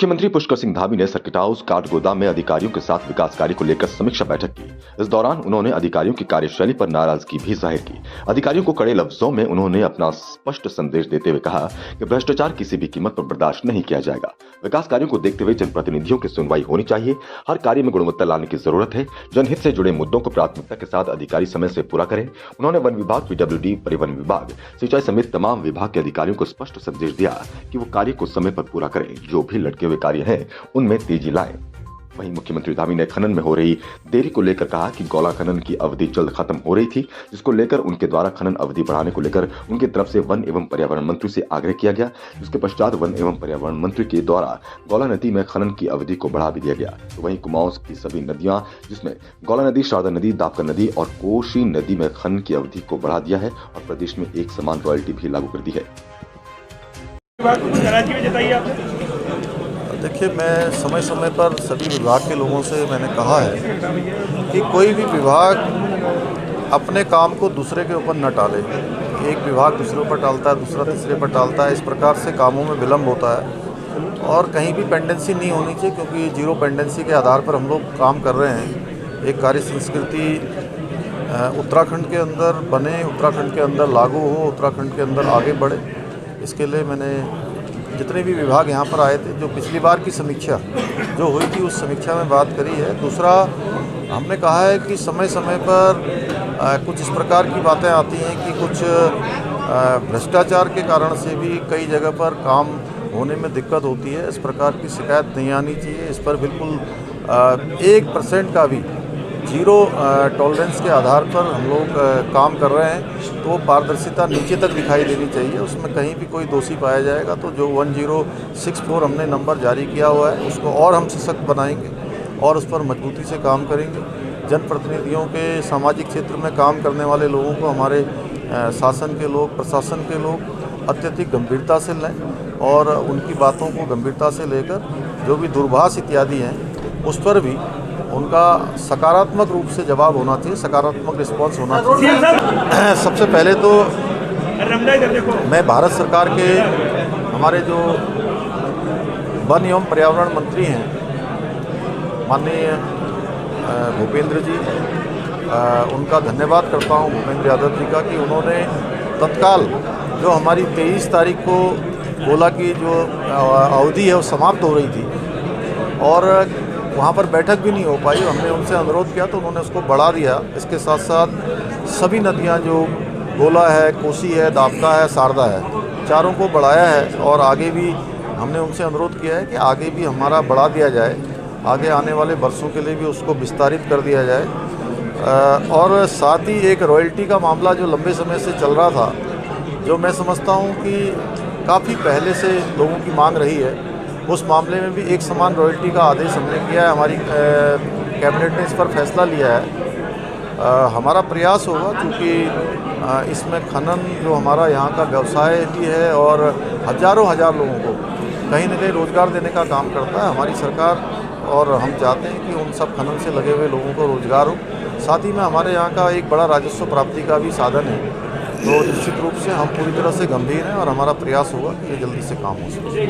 मुख्यमंत्री पुष्कर सिंह धामी ने circuit house Kathgodam में अधिकारियों के साथ विकास कार्य को लेकर समीक्षा बैठक की। इस दौरान उन्होंने अधिकारियों की कार्यशैली पर नाराजगी भी जाहिर की। अधिकारियों को कड़े लफ्जों में उन्होंने अपना स्पष्ट संदेश देते हुए कहा कि भ्रष्टाचार किसी भी कीमत पर बर्दाश्त नहीं किया जाएगा। विकास कार्यों को देखते हुए जनप्रतिनिधियों की सुनवाई होनी चाहिए। हर कार्य में गुणवत्ता लाने की जरूरत है। जनहित से जुड़े मुद्दों को प्राथमिकता के साथ अधिकारी समय से पूरा करें। उन्होंने वन विभाग, पीडब्ल्यूडी, परिवहन विभाग, सिंचाई समेत तमाम विभाग के अधिकारियों को स्पष्ट संदेश दिया कि वो कार्य को समय पर पूरा करें। जो भी लटके हुए कार्य हैं उनमें तेजी लाएं। वहीं मुख्यमंत्री धामी ने खनन में हो रही देरी को लेकर कहा कि गौला खनन की अवधि जल्द खत्म हो रही थी, जिसको लेकर उनके द्वारा खनन अवधि बढ़ाने को लेकर उनकी तरफ से वन एवं पर्यावरण मंत्री से आग्रह किया गया, जिसके पश्चात वन एवं पर्यावरण मंत्री के द्वारा गौला नदी में खनन की अवधि को बढ़ा भी दिया गया। तो वहीं कुमाऊं की सभी नदियां, जिसमें गौला नदी, शारदा नदी, दापका नदी और कोसी नदी में खनन की अवधि को बढ़ा दिया है और प्रदेश में एक समान रॉयल्टी भी लागू कर दी है। देखिए, मैं समय समय पर सभी विभाग के लोगों से मैंने कहा है कि कोई भी विभाग अपने काम को दूसरे के ऊपर न टाले। एक विभाग दूसरे पर टालता है, दूसरा तीसरे पर टालता है। इस प्रकार से कामों में विलम्ब होता है और कहीं भी पेंडेंसी नहीं होनी चाहिए, क्योंकि जीरो पेंडेंसी के आधार पर हम लोग काम कर रहे हैं। एक कार्य संस्कृति उत्तराखंड के अंदर बने, उत्तराखंड के अंदर लागू हो, उत्तराखंड के अंदर आगे बढ़े। इसके लिए मैंने जितने भी विभाग यहाँ पर आए थे, जो पिछली बार की समीक्षा जो हुई थी उस समीक्षा में बात करी है। दूसरा, हमने कहा है कि समय समय पर कुछ इस प्रकार की बातें आती हैं कि कुछ भ्रष्टाचार के कारण से भी कई जगह पर काम होने में दिक्कत होती है। इस प्रकार की शिकायत नहीं आनी चाहिए। इस पर बिल्कुल 1% का भी जीरो टॉलरेंस के आधार पर हम लोग काम कर रहे हैं। तो पारदर्शिता नीचे तक दिखाई देनी चाहिए। उसमें कहीं भी कोई दोषी पाया जाएगा तो जो 1064 हमने नंबर जारी किया हुआ है उसको और हम सशक्त बनाएंगे और उस पर मजबूती से काम करेंगे। जनप्रतिनिधियों के सामाजिक क्षेत्र में काम करने वाले लोगों को हमारे शासन के लोग, प्रशासन के लोग अत्यधिक गंभीरता से लें और उनकी बातों को गंभीरता से लेकर जो भी दूरभाष इत्यादि हैं उस पर भी उनका सकारात्मक रूप से जवाब होना चाहिए, सकारात्मक रिस्पांस होना चाहिए। सबसे पहले तो मैं भारत सरकार के हमारे जो वन एवं पर्यावरण मंत्री हैं माननीय भूपेंद्र जी, उनका धन्यवाद करता हूं, भूपेंद्र यादव जी का, कि उन्होंने तत्काल जो हमारी 23 तारीख को गोला की जो अवधि है वो समाप्त हो रही थी और वहाँ पर बैठक भी नहीं हो पाई। हमने उनसे अनुरोध किया तो उन्होंने उसको बढ़ा दिया। इसके साथ साथ सभी नदियाँ जो गोला है, कोसी है, दापका है, शारदा है, चारों को बढ़ाया है और आगे भी हमने उनसे अनुरोध किया है कि आगे भी हमारा बढ़ा दिया जाए, आगे आने वाले वर्षों के लिए भी उसको विस्तारित कर दिया जाए। और साथ ही एक रॉयल्टी का मामला जो लंबे समय से चल रहा था, जो मैं समझता हूँ कि काफ़ी पहले से लोगों की मांग रही है, उस मामले में भी एक समान रॉयल्टी का आदेश हमने किया है। हमारी कैबिनेट ने इस पर फैसला लिया है। हमारा प्रयास होगा, क्योंकि इसमें खनन जो हमारा यहाँ का व्यवसाय भी है और हज़ारों लोगों को कहीं न कहीं रोज़गार देने का काम करता है हमारी सरकार, और हम चाहते हैं कि उन सब खनन से लगे हुए लोगों को रोज़गार हो। साथ ही में हमारे यहाँ का एक बड़ा राजस्व प्राप्ति का भी साधन है। तो निश्चित रूप से हम पूरी तरह से गंभीर हैं और हमारा प्रयास होगा कि ये जल्दी से काम हो सके।